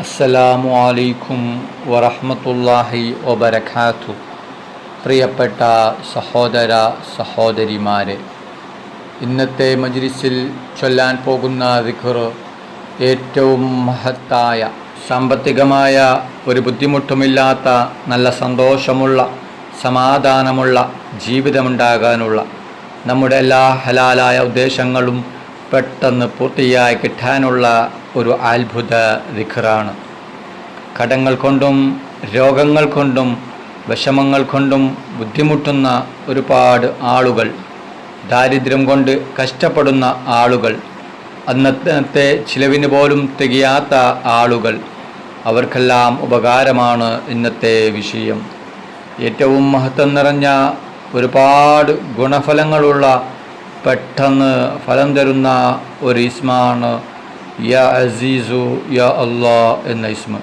അസ്സലാമു അലൈക്കും വറഹ്മത്തുള്ളാഹി വബറകാതുഹു. പ്രിയപ്പെട്ട സഹോദര സഹോദരിമാരെ, ഇന്നത്തെ മജ്ലിസിൽ ചൊല്ലാൻ പോകുന്ന ദിക്ർ ഏറ്റവും മഹത്തായ, സാമ്പത്തികമായ ഒരു ബുദ്ധിമുട്ടുമില്ലാത്ത, നല്ല സന്തോഷമുള്ള, സമാധാനമുള്ള ജീവിതമുണ്ടാകാനുള്ള, നമ്മുടെ എല്ലാ ഹലാലായ ഉദ്ദേശങ്ങളും പെട്ടെന്ന് പൂർത്തിയായി കിട്ടാനുള്ള ഒരു അത്ഭുത ദിക്റാണ്. കടങ്ങൾ കൊണ്ടും രോഗങ്ങൾ കൊണ്ടും വിഷമങ്ങൾ കൊണ്ടും ബുദ്ധിമുട്ടുന്ന ഒരുപാട് ആളുകൾ, ദാരിദ്ര്യം കൊണ്ട് കഷ്ടപ്പെടുന്ന ആളുകൾ, അന്നത്തെ ചിലവിന് പോലും തികയാത്ത ആളുകൾ, അവർക്കെല്ലാം ഉപകാരമാണ് ഇന്നത്തെ വിഷയം. ഏറ്റവും മഹത്വം നിറഞ്ഞ, ഒരുപാട് ഗുണഫലങ്ങളുള്ള, പെട്ടെന്ന് ഫലം തരുന്ന ഒരു ഇസ്മാണ് യാ അസീസു യാ അല്ലാ എന്ന ഇസ്മ.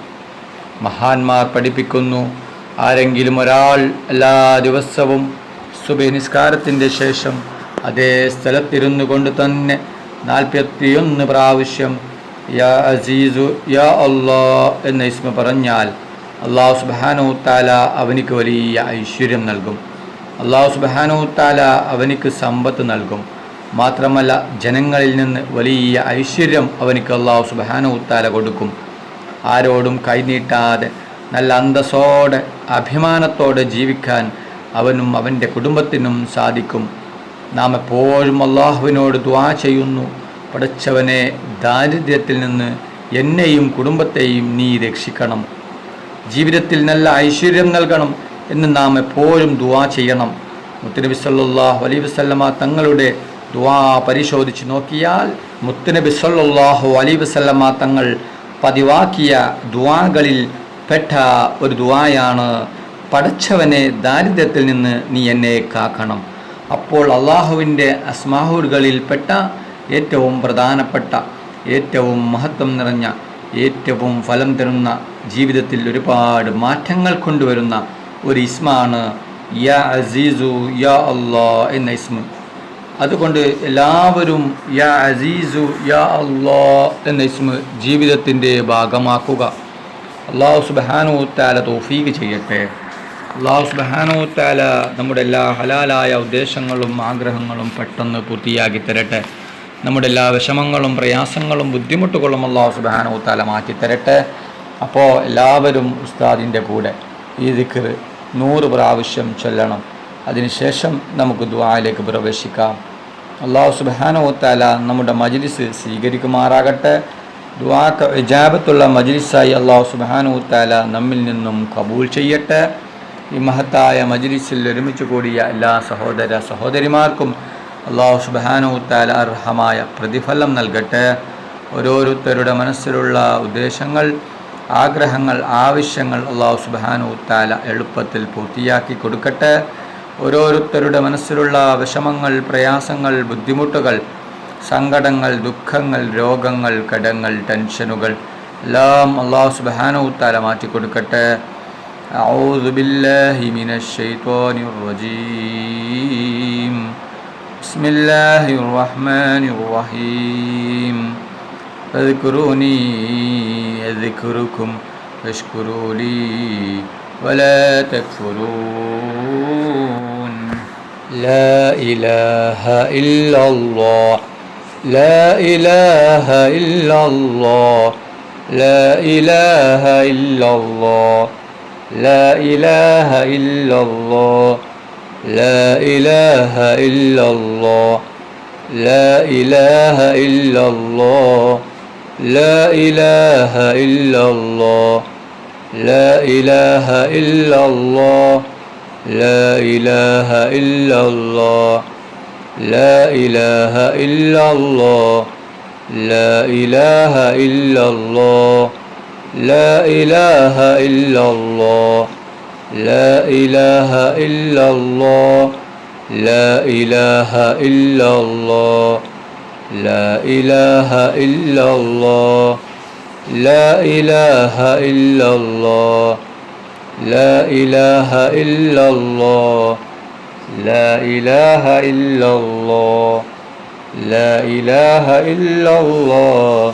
മഹാന്മാർ പഠിപ്പിക്കുന്നു, ആരെങ്കിലും ഒരാൾ എല്ലാ ദിവസവും സുബഹി നിസ്കാരത്തിൻ്റെ ശേഷം അതേ സ്ഥലത്തിരുന്നു കൊണ്ട് തന്നെ 41 പ്രാവശ്യം യാ അസീസു യാ അല്ലാ എന്ന ഇസ്മ പറഞ്ഞാൽ അല്ലാഹു സുബ്ഹാനഹു തആല അവനിക്ക് വലിയ ഐശ്വര്യം നൽകും. അല്ലാഹു സുബ്ഹാനഹു തആല അവനിക്ക് സമ്പത്ത് നൽകും. മാത്രമല്ല, ജനങ്ങളിൽ നിന്ന് വലിയ ഐശ്വര്യം അവനിക്ക് അല്ലാഹു സുബ്ഹാനഹു തആല കൊടുക്കും. ആരോടും കൈനീട്ടാതെ നല്ല അന്തസ്സോടെ അഭിമാനത്തോടെ ജീവിക്കാൻ അവനും അവൻ്റെ കുടുംബത്തിനും സാധിക്കും. നാം എപ്പോഴും അള്ളാഹുവിനോട് ദുആ ചെയ്യുന്നു, പടച്ചവനെ, ദാരിദ്ര്യത്തിൽ നിന്ന് എന്നെയും കുടുംബത്തെയും നീ രക്ഷിക്കണം, ജീവിതത്തിൽ നല്ല ഐശ്വര്യം നൽകണം എന്ന് നാം എപ്പോഴും ദുആ ചെയ്യണം. മുത്തുനബി സല്ലല്ലാഹു അലൈഹി വസല്ലമ തങ്ങളുടെ ദുആ പരിശോധിച്ച് നോക്കിയാൽ മുത്തുനബി സല്ലല്ലാഹു അലൈഹി വസല്ലമ തങ്ങൾ പതിവാക്കിയ ദുആകളിൽ പെട്ട ഒരു ദുആയാണ്, പടച്ചവനെ, ദാരിദ്ര്യത്തിൽ നിന്ന് നീ എന്നെ കാക്കണം. അപ്പോൾ അള്ളാഹുവിൻ്റെ അസ്മാഹുകളിൽ പെട്ട ഏറ്റവും പ്രധാനപ്പെട്ട, ഏറ്റവും മഹത്വം നിറഞ്ഞ, ഏറ്റവും ഫലം തരുന്ന, ജീവിതത്തിൽ ഒരുപാട് മാറ്റങ്ങൾ കൊണ്ടുവരുന്ന ഒരു ഇസ്മാണ് യാ അസീസു യാ അല്ലാ എന്ന ഇസ്മ. അതുകൊണ്ട് എല്ലാവരും യാ അസീസു യാ അല്ലാ എന്ന ഇസ്മ ജീവിതത്തിൻ്റെ ഭാഗമാക്കുക. അല്ലാഹു സുബ്ഹാനഹു തആല തൗഫീഖ് ചെയ്യട്ടെ. അല്ലാഹു സുബ്ഹാനഹു തആല നമ്മുടെ എല്ലാ ഹലാലായ ഉദ്ദേശങ്ങളും ആഗ്രഹങ്ങളും പെട്ടെന്ന് പൂർത്തിയാക്കി തരട്ടെ. നമ്മുടെ എല്ലാ വിഷമങ്ങളും പ്രയാസങ്ങളും ബുദ്ധിമുട്ടുകളും അല്ലാഹു സുബ്ഹാനഹു തആല മാറ്റി തരട്ടെ. അപ്പോൾ എല്ലാവരും ഉസ്താദിൻ്റെ കൂടെ ഈ ദിക്ർ 100 പ്രാവശ്യം ചൊല്ലണം. അതിനുശേഷം നമുക്ക് ദുആയിലേക്ക് പ്രവേശിക്കാം. അല്ലാഹു സുബ്ഹാനഹു തആല നമ്മുടെ മജ്ലിസ് സ്വീകരിക്കുമാറാകട്ടെ. ദുആക്ക് ഇജാബത്തുള്ള മജ്ലിസായി അല്ലാഹു സുബ്ഹാനഹു തആല നമ്മിൽ നിന്നും കബൂൽ ചെയ്യട്ടെ. ഈ മഹത്തായ മജ്ലിസിൽ ഒരുമിച്ച് കൂടിയ എല്ലാ സഹോദര സഹോദരിമാർക്കും അല്ലാഹു സുബ്ഹാനഹു തആല അർഹമായ പ്രതിഫലം നൽകട്ടെ. ഓരോരുത്തരുടെ മനസ്സിലുള്ള ഉദ്ദേശങ്ങൾ, ആഗ്രഹങ്ങൾ, ആവശ്യങ്ങൾ അല്ലാഹു സുബ്ഹാനഹു തആല എളുപ്പത്തിൽ പൂർത്തിയാക്കി കൊടുക്കട്ടെ. ഓരോരുത്തരുടെ മനസ്സിലുള്ള വിഷമങ്ങൾ, പ്രയാസങ്ങൾ, ബുദ്ധിമുട്ടുകൾ, സങ്കടങ്ങൾ, ദുഃഖങ്ങൾ, രോഗങ്ങൾ, കടങ്ങൾ, ടെൻഷനുകൾ എല്ലാം അല്ലാഹു സുബ്ഹാനഹു തആല മാറ്റിക്കൊടുക്കട്ടെ. അഊദു ബില്ലാഹി മിനശ് ശൈത്വാനിർ റജീം. ബിസ്മില്ലാഹിർ റഹ്മാനിർ റഹീം. ഫദ്കുറൂനി അദ്കുറുകും വഷ്കുറൂ ലീ വലാ തക്ഫുറൂൻ. ലാ ഇലാഹ ഇല്ലല്ലാഹ്, ലാ ഇലാഹ ഇല്ലല്ലാഹ്, ലാ ഇലാഹ ഇല്ലല്ലാഹ്, ലാ ഇലാഹ ഇല്ലല്ലാഹ്, ലാ ഇലാഹ ഇല്ലല്ലാഹ്, ലാ ഇലാഹ ഇല്ലല്ലാഹ്, ലാ ഇലാഹ ഇല്ലല്ലാഹ്, ലാ ഇലാഹ ഇല്ലല്ലാഹ്, ലാ ഇലാഹ ഇല്ലല്ലാഹ്, ലാ ഇലാഹ ഇല്ലല്ലാഹ്, ലാ ഇലാഹ ഇല്ലല്ലാഹ്, ലാ ഇലാഹ ഇല്ലല്ലാഹ്, ലാ ഇലാഹ ഇല്ലല്ലാഹ്, ലാ ഇലാഹ ഇല്ലല്ലാഹ്, ലാ ഇലാഹ ഇല്ലല്ലാഹ്, ലാ ഇലാഹ ഇല്ലല്ലാഹ്, ലാ ഇലാഹ ഇല്ലല്ലാഹ്, ലാ ഇലാഹ ഇല്ലല്ലാഹ്, لا إله إلا الله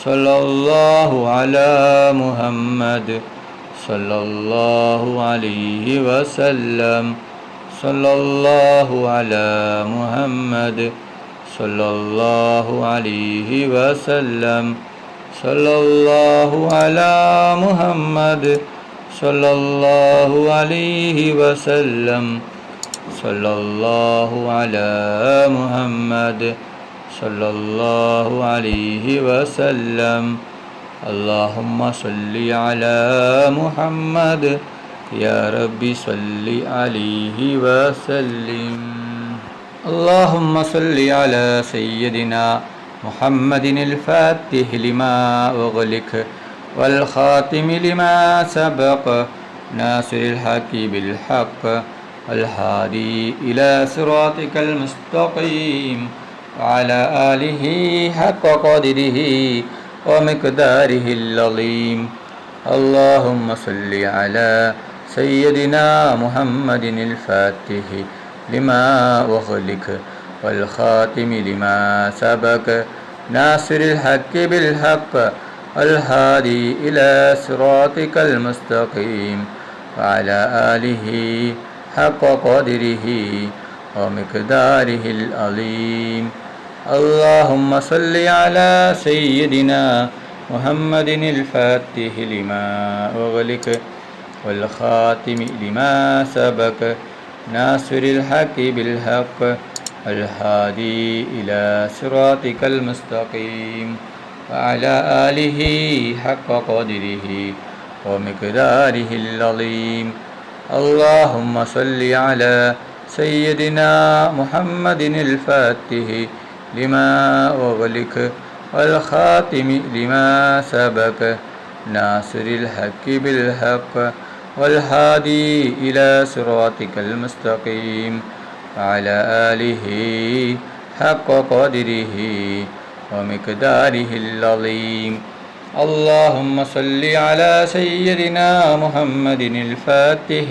صلى الله على محمد صلى الله عليه وسلم صلى الله على محمد صلى الله عليه وسلم صلى الله على محمد صلى الله عليه وسلم صلى الله على محمد صلى الله عليه وسلم اللهم صل على محمد يا رب صل عليه وسلم اللهم صل على سيدنا محمد الفاتح لما أغلق والخاتم لما سبق ناصر الحق بالحق الهادي إلى صراطك المستقيم وعلى آله حق قدره ومقداره العظيم اللهم صل على سيدنا محمد الفاتح لما أغلق والخاتم لما سبق ناصر الحق بالحق الهادي إلى صراطك المستقيم وعلى آله حق قدره ومقداره العظيم اللهم صل على سيدنا محمد الفاتح لما أغلق والخاتم لما سبق ناصر الحق بالحق الهادي إلى صراطك المستقيم وعلى آله حق قدره ومقداره العظيم اللهم صل على سيدنا محمد الفاتح لما أغلق والخاتم لما سبق ناصر الحق بالحق والهادي إلى صراطك المستقيم وعلى آله حق قدره ومقداره العظيم اللهم صل على سيدنا محمد الفاتح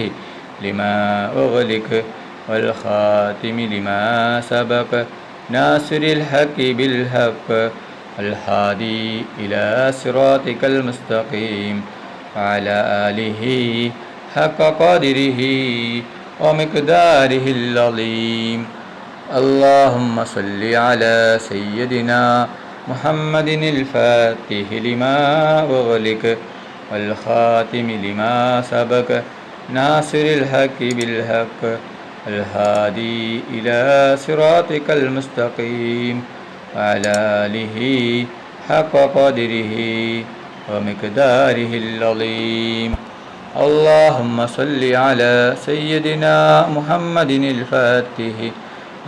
لما أغلق والخاتم لما سبق ناصر الحق بالحق الهادي إلى صراطك المستقيم وعلى آله حق قدره ومقداره العظيم اللهم صل على سيدنا محمد الفاتح لما أغلق والخاتم لما سبق ناصر الحق بالحق الهادي إلى صراطك المستقيم وعلى آله حق قدره ومقداره العظيم اللهم صل على سيدنا محمد الفاتح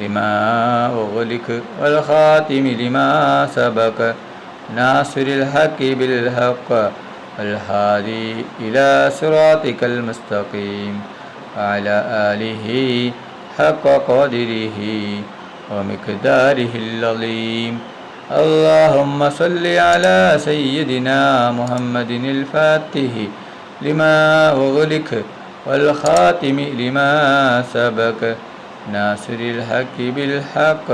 لما أغلق والخاتم لما سبق ناصر الحق بالحق الهادي إلى صراطك المستقيم وعلى آله حق قدره ومقداره العظيم اللهم صل على سيدنا محمد الفاتح لما أغلق والخاتم لما سبق ناصر الحق بالحق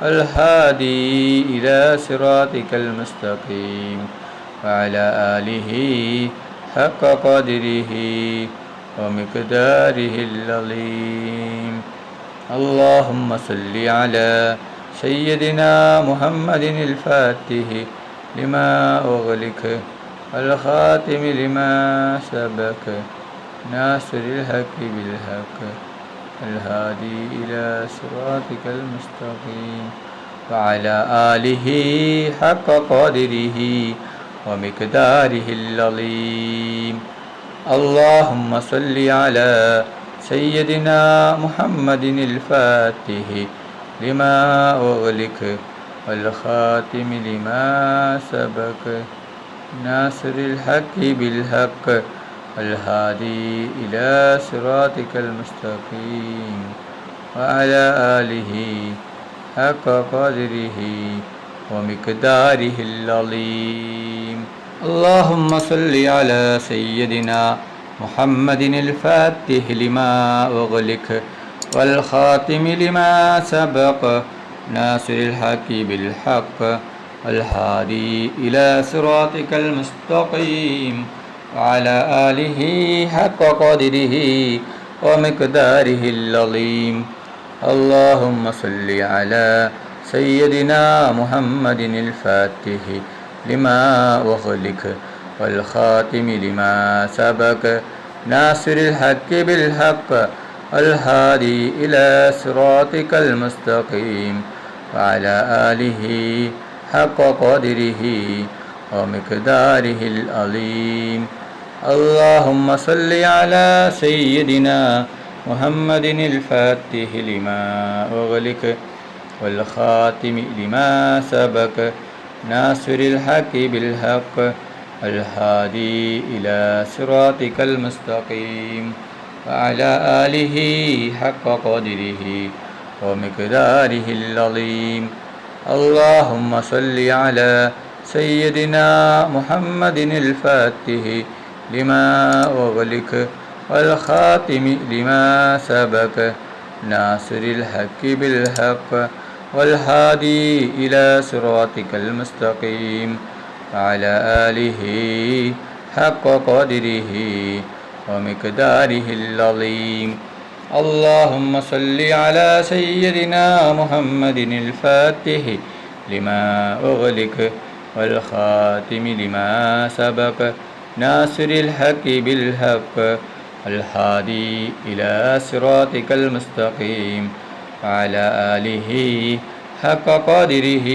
الهادي إلى صراطك المستقيم وعلى آله حق قدره ومقداره العظيم اللهم صل على سيدنا محمد الفاتح لما أغلق والخاتم لما سبق ناصر الحق بالحق الهادي إلى صراطك المستقيم وعلى آله حق قدره ومقداره العظيم اللهم صل على سيدنا محمد الفاتح لما أغلق والخاتم لما سبق ناصر الحق بالحق الهادي إلى صراطك المستقيم وعلى آله حق قدره ومقداره العظيم اللهم صل على سيدنا محمد الفاتح لما أغلق والخاتم لما سبق ناصر الحق بالحق الهادي إلى صراطك المستقيم وعلى آله حق قدره ومقداره العظيم اللهم صل على سيدنا محمد الفاتح لما أغلق والخاتم لما سبق ناصر الحق بالحق الهادي إلى صراطك المستقيم وعلى آله حق قدره ومقداره العظيم اللهم صل على سيدنا محمد الفاتح لما أغلق والخاتم لما سبق ناصر الحق بالحق الهادي إلى صراطك المستقيم وعلى آله حق قدره ومقداره العظيم اللهم صل على سيدنا محمد الفاتح لما أغلق والخاتم لما سبق ناصر الحق بالحق والهادي إلى صراطك المستقيم وعلى آله حق قدره ومقداره العظيم اللهم صل على سيدنا محمد الفاتح لما أغلق والخاتم لما سبق ناصر الحق بالحق الهادي إلى صراطك المستقيم وعلى آله حق قدره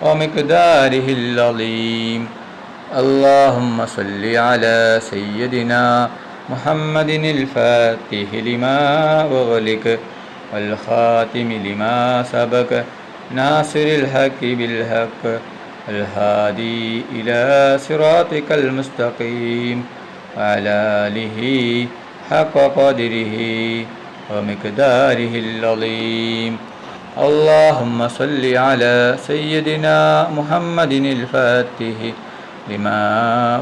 ومقداره العظيم اللهم صل على سيدنا محمد الفاتح لما أغلق والخاتم لما سبق ناصر الحق بالحق الهادي إلى صراطك المستقيم وعلى آله حق قدره ومقداره العظيم اللهم صل على سيدنا محمد الفاتح لما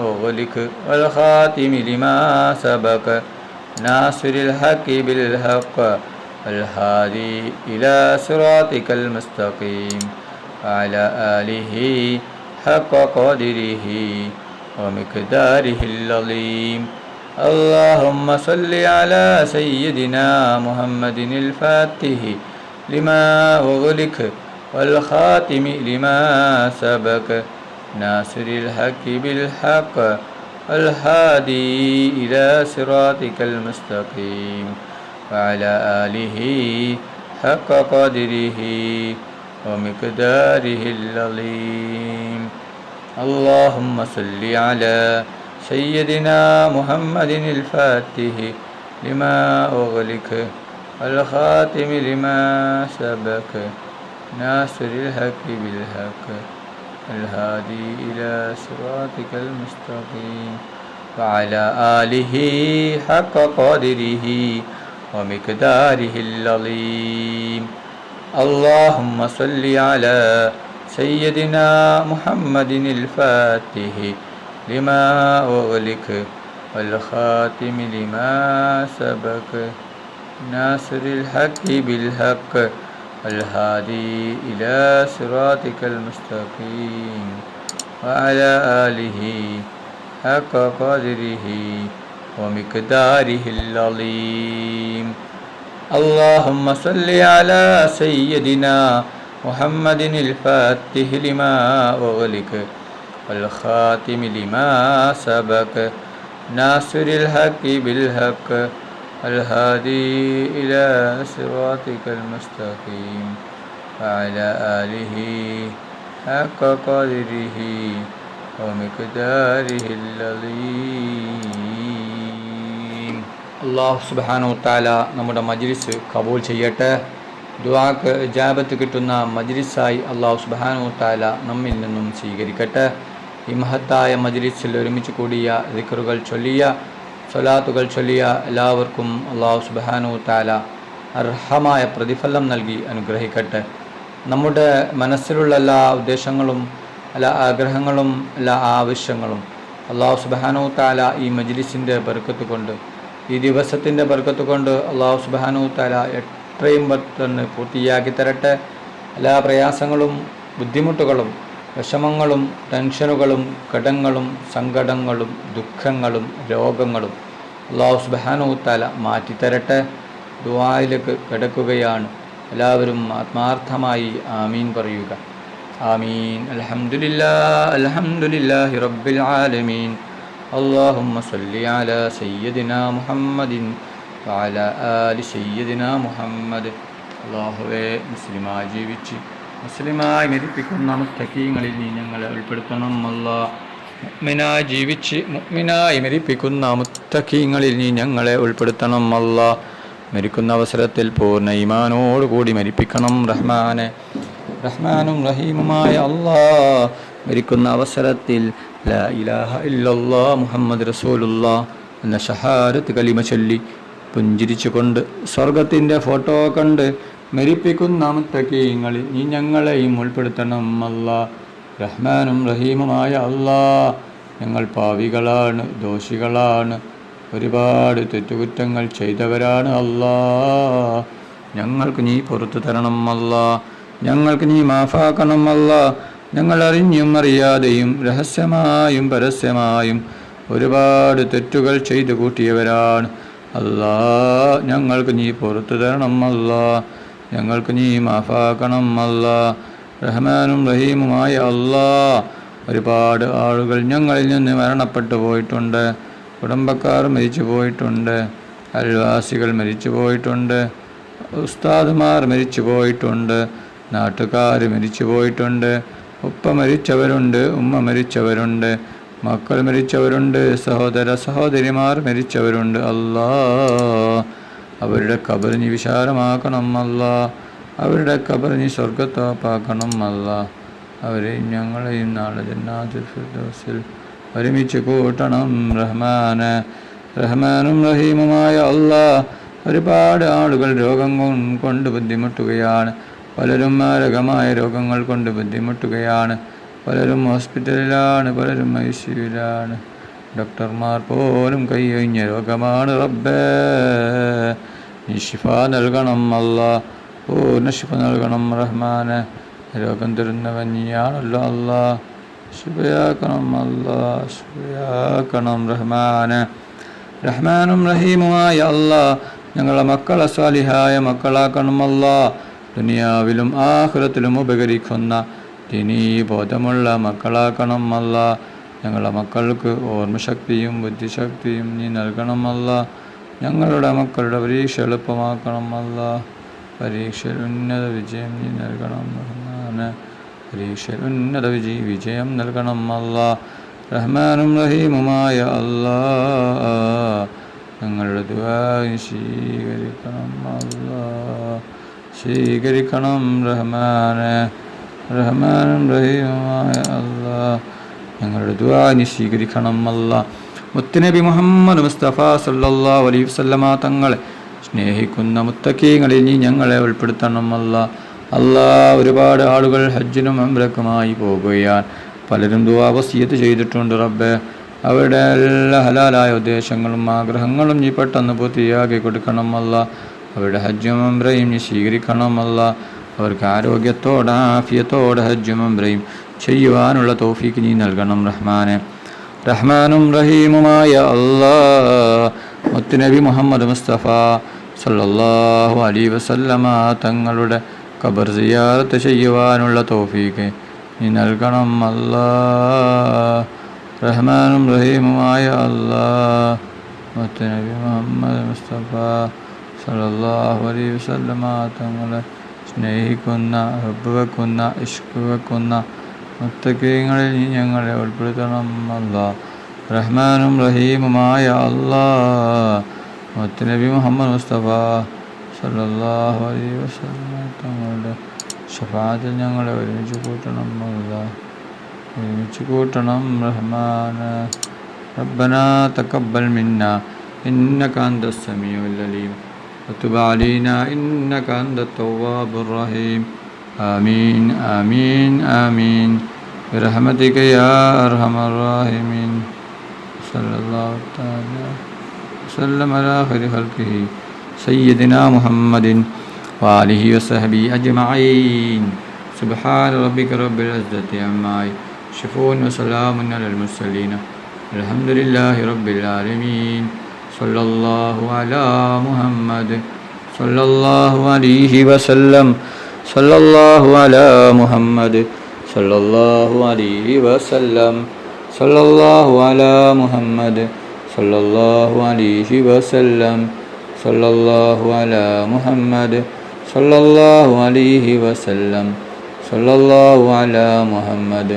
أغلق والخاتم لما سبق ناصر الحق بالحق الهادي إلى صراطك المستقيم وعلى آله حق قدره ومقداره العظيم اللهم صل على سيدنا محمد الفاتح لما أغلق والخاتم لما سبق ناصر الحق بالحق الهادي إلى صراطك المستقيم وعلى آله حق قدره ومقداره العظيم اللهم صل على سيدنا محمد الفاتح لما أغلق الخاتم لما سبق ناصر الحق بالحق الهادي إلى صراطك المستقيم وعلى آله حق قدره ومقداره العظيم اللهم صل على سيدنا محمد الفاتح لما أغلق والخاتم لما سبق ناصر الحق بالحق الهادي إلى صراطك المستقيم وعلى آله حق قدره ومقداره العظيم اللهم صل على سيدنا محمد الفاتح لما أغلق والخاتم لما سبق ناصر الحق بالحق الهادي إلى صراطك المستقيم وعلى آله حق قدره ومقداره العظيم അള്ളാഹു സുബ്ഹാനഹു വതആല നമ്മുടെ മജ്ലിസ് കബൂൽ ചെയ്യട്ടെ. ദുആക്ക് ഇജാബത്ത് കിട്ടുന്ന മജ്ലിസായി അള്ളാഹു സുബ്ഹാനഹു വതആല നമ്മിൽ നിന്നും സ്വീകരിക്കട്ടെ. ഈ മഹത്തായ മജ്ലിസിൽ ഒരുമിച്ച് കൂടിയ ദിക്റുകൾ ചൊല്ലിയ സ്വലാത്തുകൾ ചൊല്ലിയ എല്ലാവർക്കും അള്ളാഹു സുബ്ഹാനഹു വതആല അർഹമായ പ്രതിഫലം നൽകി അനുഗ്രഹിക്കട്ടെ. നമ്മുടെ മനസ്സിലുള്ള എല്ലാ ഉദ്ദേശങ്ങളും എല്ലാ ആഗ്രഹങ്ങളും എല്ലാ ആവശ്യങ്ങളും അള്ളാഹു സുബ്ഹാനഹു വതആല ഈ മജ്ലിസിൻ്റെ ബർക്കത്ത് കൊണ്ട് ഈ ദിവസത്തിൻ്റെ ബർക്കത്ത് കൊണ്ട് അള്ളാഹു സുബ്ഹാനഹു വതആല എത്രയും പെട്ടെന്ന് പൂർത്തിയാക്കി തരട്ടെ. എല്ലാ പ്രയാസങ്ങളും ബുദ്ധിമുട്ടുകളും വിഷമങ്ങളും ടെൻഷനുകളും കടങ്ങളും സങ്കടങ്ങളും ദുഃഖങ്ങളും രോഗങ്ങളും അല്ലാഹു സുബ്ഹാനഹു തആല മാറ്റിത്തരട്ടെ. ദുആയിലേക്ക് കിടക്കുകയാണ്. എല്ലാവരും ആത്മാർത്ഥമായി ആമീൻ പറയുക. ആമീൻ. അൽഹംദുലില്ലാഹി റബ്ബിൽ ആലമീൻ. അല്ലാഹുമ്മ സ്വല്ലി അലാ സയ്യിദിനാ മുഹമ്മദിൻ വഅലാ ആലി സയ്യിദിനാ മുഹമ്മദ്. അല്ലാഹുവേ, മുസ്ലിമായി ജീവിച്ച് മുസ്ലിമായി മരിപ്പിക്കുന്ന മുത്തഖീങ്ങളിൽ നീ ഞങ്ങളെ ഉൾപ്പെടുത്തണം അല്ലാഹ്. മുഅ്മിനായി ജീവിച്ച് മുഅ്മിനായി മരിപ്പിക്കുന്ന മുത്തഖീങ്ങളിൽ നീ ഞങ്ങളെ ഉൾപ്പെടുത്തണം അല്ലാഹ്. മരിക്കുന്ന അവസരത്തിൽ പൂർണ്ണ ഈമാനോടുകൂടി മരിപ്പിക്കണം റഹ്മാനെ. റഹ്മാനും റഹീമുമായ അല്ലാഹ്, മരിക്കുന്ന അവസരത്തിൽ ലാ ഇലാഹ ഇല്ലല്ലാഹ് മുഹമ്മദ് റസൂലുള്ളാഹ് എന്ന ഷഹാദത്ത് കലിമ ചൊല്ലി പുഞ്ചിരിച്ചുകൊണ്ട് സ്വർഗത്തിൻ്റെ ഫോട്ടോ കണ്ട് മരിപ്പിക്കുന്ന മുത്തഖീങ്ങളിൽ നീ ഞങ്ങളെയും ഉൾപ്പെടുത്തണം അല്ലാഹ്. റഹ്മാനും റഹീമുമായ അല്ലാഹ്, ഞങ്ങൾ പാവികളാണ്, ദോഷികളാണ്, ഒരുപാട് തെറ്റുകുറ്റങ്ങൾ ചെയ്തവരാണ് അല്ലാഹ്. ഞങ്ങൾക്ക് നീ പുറത്തു തരണം അല്ലാഹ്. ഞങ്ങൾക്ക് നീ മാഫാക്കണം അല്ലാഹ്. ഞങ്ങൾ അറിഞ്ഞും അറിയാതെയും രഹസ്യമായും പരസ്യമായും ഒരുപാട് തെറ്റുകൾ ചെയ്തു കൂട്ടിയവരാണ് അല്ലാഹ്. ഞങ്ങൾക്ക് നീ പുറത്തു തരണം അല്ലാഹ്. ഞങ്ങൾക്ക് നീ മാഫാക്കണം അല്ലാഹ്. റഹ്മാനും റഹീമുമായ അല്ലാഹ്, ഒരുപാട് ആളുകൾ ഞങ്ങളിൽ നിന്ന് മരണപ്പെട്ടു പോയിട്ടുണ്ട്. കുടുംബക്കാർ മരിച്ചു പോയിട്ടുണ്ട്, അയൽവാസികൾ മരിച്ചു പോയിട്ടുണ്ട്, ഉസ്താദുമാർ മരിച്ചു പോയിട്ടുണ്ട്, നാട്ടുകാർ മരിച്ചു പോയിട്ടുണ്ട്, ഉപ്പ മരിച്ചവരുണ്ട്, ഉമ്മ മരിച്ചവരുണ്ട്, മക്കൾ മരിച്ചവരുണ്ട്, സഹോദര സഹോദരിമാർ മരിച്ചവരുണ്ട് അല്ലാഹ്. അവരുടെ ഖബർ നീ വിശാലമാക്കണം അല്ലാഹ്. അവരുടെ ഖബർ നീ സ്വർഗ്ഗത്തോപ്പാക്കണം അല്ലാഹ്. അവരെയും ഞങ്ങളെയും നാളെ ജന്നാത്തുൽ ഫിർദൗസിൽ ഒരുമിച്ച് കൂട്ടണം റഹ്മാനെ. റഹ്മാനും റഹീമുമായ അല്ലാഹ്, ഒരുപാട് ആളുകൾ രോഗം കൊണ്ട് ബുദ്ധിമുട്ടുകയാണ്. പലരും മാരകമായ രോഗങ്ങൾ കൊണ്ട് ബുദ്ധിമുട്ടുകയാണ്. പലരും ഹോസ്പിറ്റലിലാണ്, പലരും ഐസിയുവിലാണ്. ഡോക്ടർമാർ പോലും കൈയൊഴിഞ്ഞ രോഗമാണ് റബ്ബേ. നീ ശിഫ നൽകണം അല്ലാഹ്. പൂർണ്ണ ശിഫ നൽകണം റഹ്മാനെ. രോഗം തരുന്നവൻ നീയാണല്ലോ അല്ലാഹ്. ശിഫയാക്കണം അല്ലാഹ്, ശിഫയാക്കണം റഹ്മാനെ. റഹ്മാനും റഹീമുമായ അല്ലാഹ്, ഞങ്ങളെ മക്കളെ സ്വാലിഹായ മക്കളാക്കണം അല്ലാഹ്. ദുനിയാവിലും ആഖിറത്തിലും ഉപകരിക്കുന്ന ദീനീ ബോധമുള്ള മക്കളാക്കണം അല്ലാഹ്. ഞങ്ങളെ മക്കൾക്ക് ഓർമ്മശക്തിയും ബുദ്ധിശക്തിയും നീ നൽകണം അല്ലാഹ്. ഞങ്ങളുടെ മക്കളുടെ പരീക്ഷ എളുപ്പമാക്കണം അല്ലാഹ്. പരീക്ഷയിൽ ഉന്നത വിജയം നീ നൽകണം റഹ്മാനെ. പരീക്ഷയിൽ ഉന്നത വിജയം നൽകണം അല്ലാഹ്. റഹ്മാനും റഹീമുമായ അല്ലാഹ്, ഞങ്ങളുടെ ദുആ സ്വീകരിക്കണം അല്ലാഹ്. സ്വീകരിക്കണം റഹ്മാനെ. റഹ്മാനും റഹീമുമായ അല്ലാഹ്, ഞങ്ങളുടെ ദുആ സ്വീകരിക്കണം അല്ലാഹ്. മുത്തുനബി മുഹമ്മദ് മുസ്തഫ സല്ലല്ലാഹു അലൈഹി വസല്ലമ തങ്ങളെ സ്നേഹിക്കുന്ന മുത്തഖീങ്ങളിൽ നീ ഞങ്ങളെ ഉൾപ്പെടുത്തണം അല്ലാഹ്. അല്ലാഹ്, ഒരുപാട് ആളുകൾ ഹജ്ജിനും ഉംറക്കുമായി പോകുകയാണ്. പലരും ദുആ വസിയത്ത് ചെയ്തിട്ടുണ്ട് റബ്ബേ. അവരുടെ എല്ലാ ഹലാലായ ഉദ്ദേശങ്ങളും ആഗ്രഹങ്ങളും നീ പെട്ടെന്ന് പൂർത്തിയാക്കി കൊടുക്കണം അല്ലാഹ്. അവരുടെ ഹജ്ജും ഉംറയും നീ സ്വീകരിക്കണം അല്ലാഹ്. അവർക്ക് ആരോഗ്യത്തോടെ ആഫിയത്തോടെ ഹജ്ജും ഉംറയും ചെയ്യുവാനുള്ള തൗഫീക്ക് നീ നൽകണം റഹ്മാനെ. റഹ്മാനും റഹീമുമായ അല്ലാഹ്, മുത്തുനബി മുഹമ്മദ് മുസ്തഫ സല്ലല്ലാഹു അലൈഹി വസല്ലമ തങ്ങളുടെ ഖബർ സിയാറത്ത് ചെയ്യുവാനുള്ള തൗഫീക്ക് നീ നൽകണം അല്ലാഹ്. റഹ്മാനും റഹീമുമായ അല്ലാഹ്, മുത്തുനബി മുഹമ്മദ് മുസ്തഫ സല്ലല്ലാഹു അലൈഹി വസല്ലമ തങ്ങളെ സ്നേഹിക്കുന്ന, ഹബ്ബ് വെക്കുന്ന, ഇഷ്ക് വെക്കുന്ന മുത്തഖീങ്ങളിൽ നീ ഞങ്ങളെ ഉൾപ്പെടുത്തണം അല്ലാഹ്. റഹ്മാനും റഹീമുമായ അല്ലാഹ്, മുത്തുനബി മുഹമ്മദ് മുസ്തഫ സല്ലല്ലാഹു അലൈഹി വസല്ലമ തങ്ങളുടെ ശഫാഅത്തിൽ ഞങ്ങളെ ഒരുമിച്ച് കൂട്ടണം അല്ലാഹ്. ഒരുമിച്ച് കൂട്ടണം റഹ്മാനെ. റബ്ബനാ തഖബ്ബൽ മിന്നാ ഇന്നക അൻതസ് സമീഉൽ അലീം വതുബ് അലൈനാ ഇന്നക അൻതത് തവ്വാബുർ റഹീം. ആമീൻ ആമീൻ ആമീൻ ബിറഹ്മതിക യാ അർഹമർ റഹീമീൻ. സല്ലല്ലാഹു തആല വസല്ലം അലാ ഖൈരി ഖൽഖിഹി സയ്യിദിനാ മുഹമ്മദിൻ വആലിഹി വസഹ്ബിഹി അജ്മഈൻ. سبحان ربك رب العزة عما يصفون وسلام على المرسلين الحمد لله رب العالمين صلى الله على محمد صلى الله عليه وسلم صلى الله على محمد صلى الله عليه وسلم صلى الله على محمد صلى الله عليه وسلم صلى الله على محمد صلى الله عليه وسلم صلى الله على محمد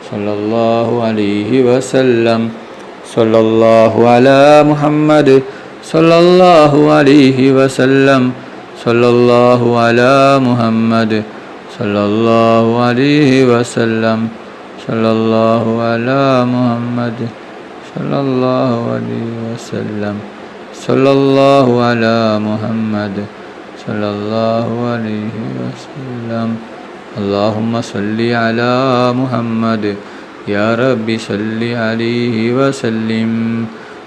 صلى الله عليه وسلم صلى الله على محمد صلى الله عليه وسلم صلى الله على محمد صلى الله عليه وسلم صلى الله على محمد صلى الله عليه وسلم صلى الله على محمد صلى الله عليه وسلم اللهم صل على محمد يا ربي صل عليه وسلم.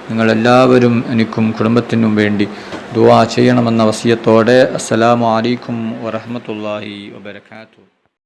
നിങ്ങളെല്ലാവരും എനിക്കും കുടുംബത്തിനും വേണ്ടി ദുആ ചെയ്യണമെന്ന വസിയത്തോടെ അസ്സലാമു അലൈക്കും വറഹ്മത്തുള്ളാഹി വബറകാതുഹു.